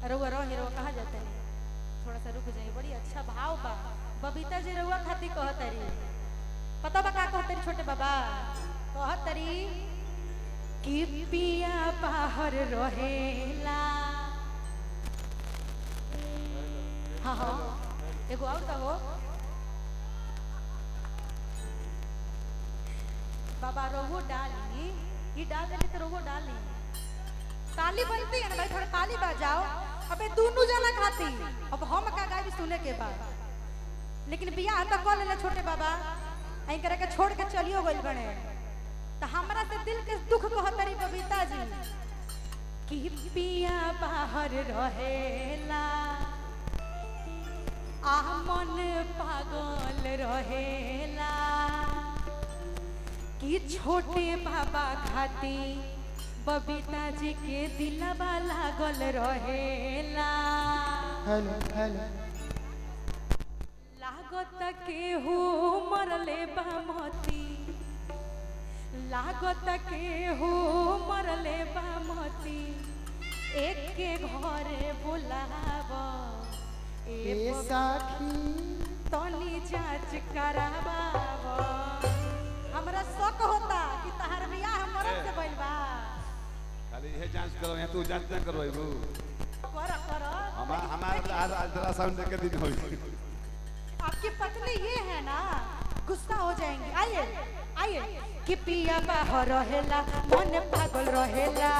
रउआ रहो हीरो कहा जाता है, थोड़ा सा रुक जाइए, बड़ी अच्छा भाव बा। बबीता जी रउआ खाती कहतरी, पता बा का कहतरी छोटे बाबा, कहतरी कि पिया बाहर रहेला। हाँ हाँ एगो और कहो बाबा, रोहू डाली, ये डाल देली तो रोहू डाली, ताली बनती है ना भाई, थोड़ा ताली बजाओ। अबे दोनों जना खाती, अब हम का गाई सुने के बाद, लेकिन बियाह तो कॉल ले छोटे बाबा, आई करे के छोड़ के चलियो गइल बने, तो हमरा से दिल के दुख कहतरी बबीता जी कि पिया बाहर रहेला, आह मन पागल रहेला, कि छोटे बाबा खाती बबीता जी के दिलवा लागल रहेला। हेलो हेलो लागत केहू मरले बामती, लागत केहू मरले बामती, एक के घरे बुलाव ए साखी तनी जांच करावाव। हमरा शक होता कि तहार बियाह मरद से भइल बा, खाली ये जांच करो, यहाँ तू जांच ना करो एगो कर हमारा अल्ट्रासाउंड देके दिन होई। आपकी पत्नी ये है ना, गुस्सा हो जाएंगे। आइए आइए कि पिया बाहर रहेला, मन पागल रहेला,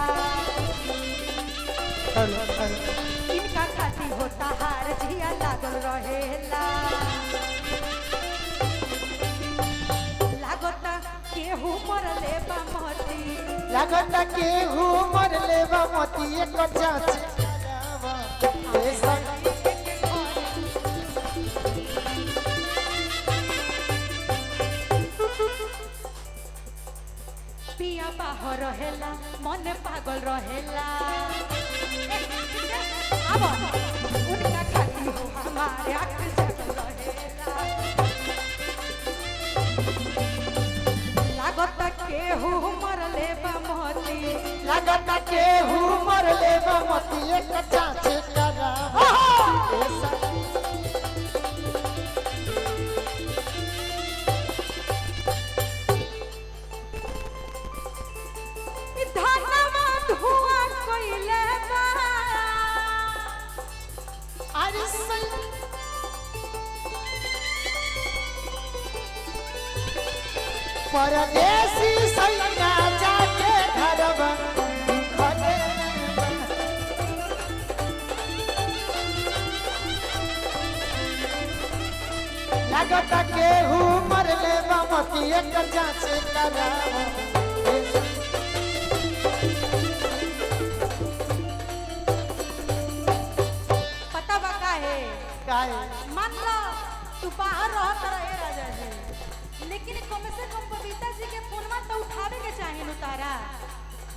हेलो हेलो इनका खाती होता हार जिया लागल रहेला, लागता केहू मरले बामती, लागत केहू मरले बामती, एक जांच करावा ए साखी पिया बाहर रहेला, मन पागल रहेला, अब उनका खाती हो हमारे आँख जगल रहेला, लागत केहू मरले बामती, लागत केहू मरले बामती, एक जांच करावा ए साखी धनवा धुआ कइले बा, अरे सही परदेसी सैया जाके घरवा खले लागत केहू मरले बामती, एक जांच करावा पता बा का है, काय मान लो तू बाहर रहत रहे राजा जी, लेकिन कम से कम बबीता जी के फोनवा तो उठावे के चाहिए नु तारा।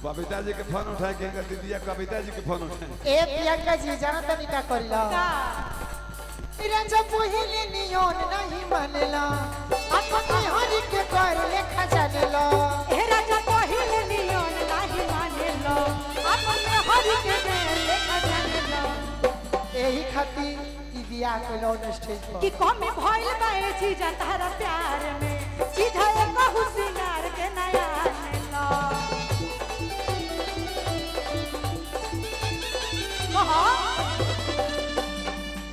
बबीता जी के फोन उठा के इनका दीदिया कविता जी के फोन उठाए। ए प्रियंका जी जाना तनी का करला का राजा पहिले नियन नहीं मानेला, अपने हरि के कर लेखा जानेला, हे राजा पहिले नियन नाही मानेलो, अपने हरि के लेखा जानेलो, एही खातिर ई बियाह कइलो स्टेज कि पर कम भइल बा ए चीज तारा प्यार में, सीधा एक हुसिनार के नया नेलो। कहो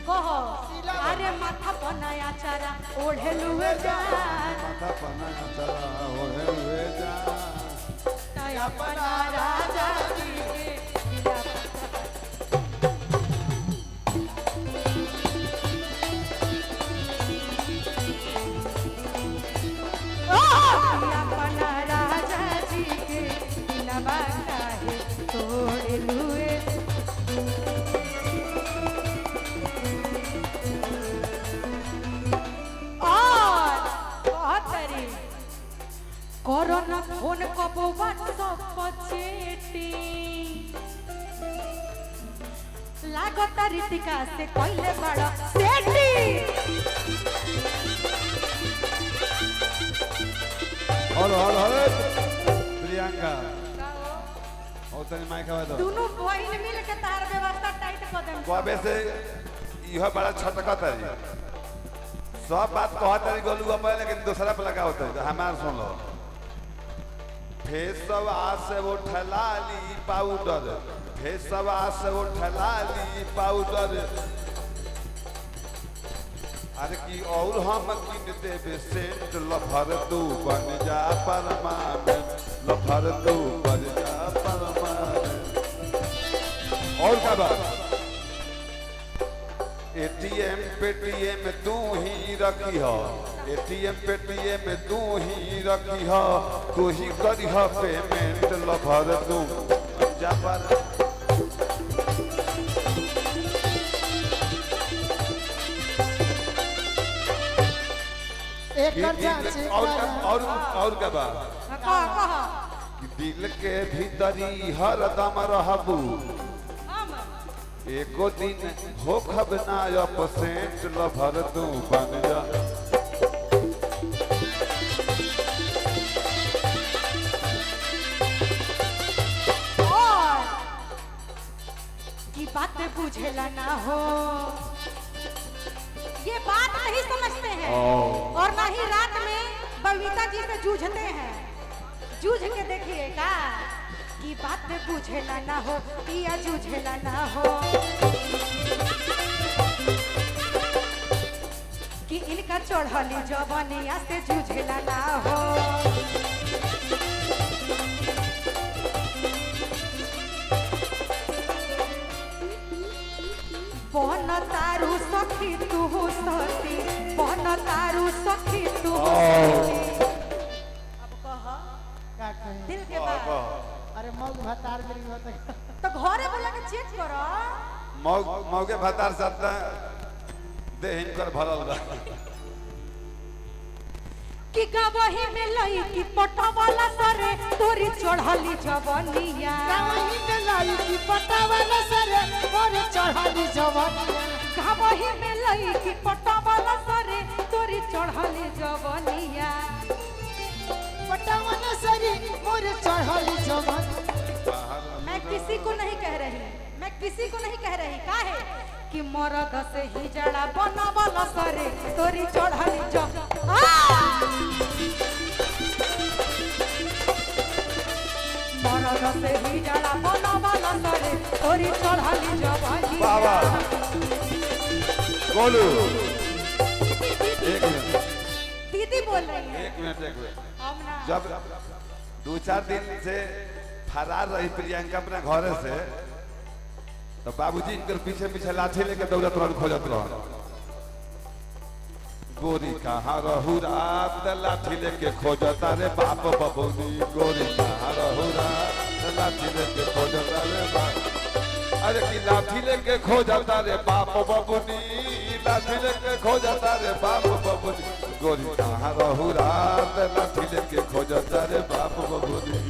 कहो अरे माथा बनाया चारा ओढ़े लुए जान, माथा पन्ना चला ओढ़े हुए जा, तया बना राजा जी के दिला अपना राजा जी के दिलवा काहे तोड़ लुए। और कहतरी कोरोना फोन कबो व्हाट्सएप पर चेटिंग, लागत रितिका से कइले बड़ा सेटिंग, और प्रियंका और तनी माइक हवा दो दोनों बहन मिल के तार व्यवस्था टाइट कर देम कबे से इहो बड़ा छटकत है सब बात कहत है गोलू अब लेकिन दूसरा पे लगा होता है हमार सुन लो फेसवा से वो ठलाली पाउडर फेसवा से वो ठलाली पाउडर अरे की और हम किन देवे सेंट लफर तू बन जा परमानेंट लफर तू बन जा परमानेंट और क्या बात एटीएम पेटीएम तू ही रखी हो एटीएम पेटीएम तू ही रखी हो तू ही करी हो पेमेंट लफर तू जा पर एक कर जाचे और क्या बात कह कि दिल के भीतरी हरदम रहबू हम एको दिन होखब ना अपसेंट लफर तू बन जा और की बात बुझेला ना हो ये बात नहीं समझते हैं और ना ही रात में बबीता जी से जूझते हैं जूझ के देखिएगा की बात बुझेला ना हो पिया जूझेला ना हो कि इनका चढ़ली जवनिया से जूझेला ना हो बन तारू सखी तू सती बन तारू सखी तू सती अब कह का कहे दिल के बात अरे मौग भतार गिरी होता तो घरे बोला के चेक करो मौके भतार साथ देह इनकर भरल बा कि गवही में लई की पटवाला सरे तोरी चढ़ली जवनिया गावही में लाई की पटावाला सरे और चढ़ाली जवानिया गवही में लई की पटवाला सरे तोरी चढ़ली जवनिया पटावाला सरे और चढ़ाली जवानिया मैं किसी को नहीं कह रही मैं किसी को नहीं कह रही काहे कि मरद से ही जड़ा बनावला सरे तोरी चढ़ली मरद से ही जड़ा बनावला सरे तोरी चढ़ली जवानी बाबा गोलू एक मिनट दीदी बोल रही है एक मिनट हम ना जब 2-4 दिन से फरार रही प्रियंका अपने घरे से तो बाबूजी इनकर पीछे पीछे लाठी लेके दौड़त रहन खोजत रहन गोरी कहाँ रहू रात लाठी लेके खोजता रे बाप बबूनी गोरी कहाँ रहू रात लाठी लेके खोजता रे बाप अरे की लाठी लेके खोजता रे बाप बबूनी लाठी लेके खोजता रे बाप बबूनी गोरी कहाँ रहू रात लाठी लेके खोजता रे बाप बबूनी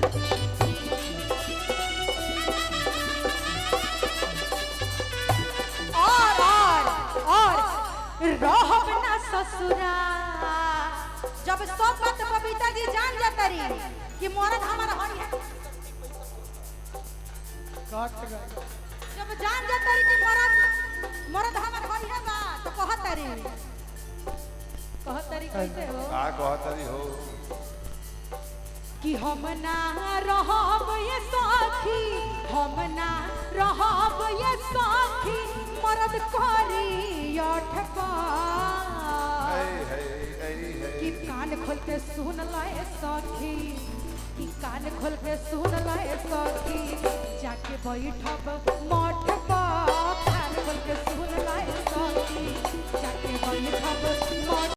और रहब ना ससुरा जब सब बात बबीता जी जान जाता रही कि मरद हमारा हई है कट गए जब जान जाता रही कि मरद हमारा हई है बा तो कहता रही कैसे हो का कहतरी हो कि हम ना रहब ये साथी हम ना रहब ये साथी मरद करी अठका कि कान खोल के सुन लाए सखी कि कान खोल के सुन लाए सखी जाके बैठब मठ पर कान खोल के सुन लाए सखी जाके बैठब मठ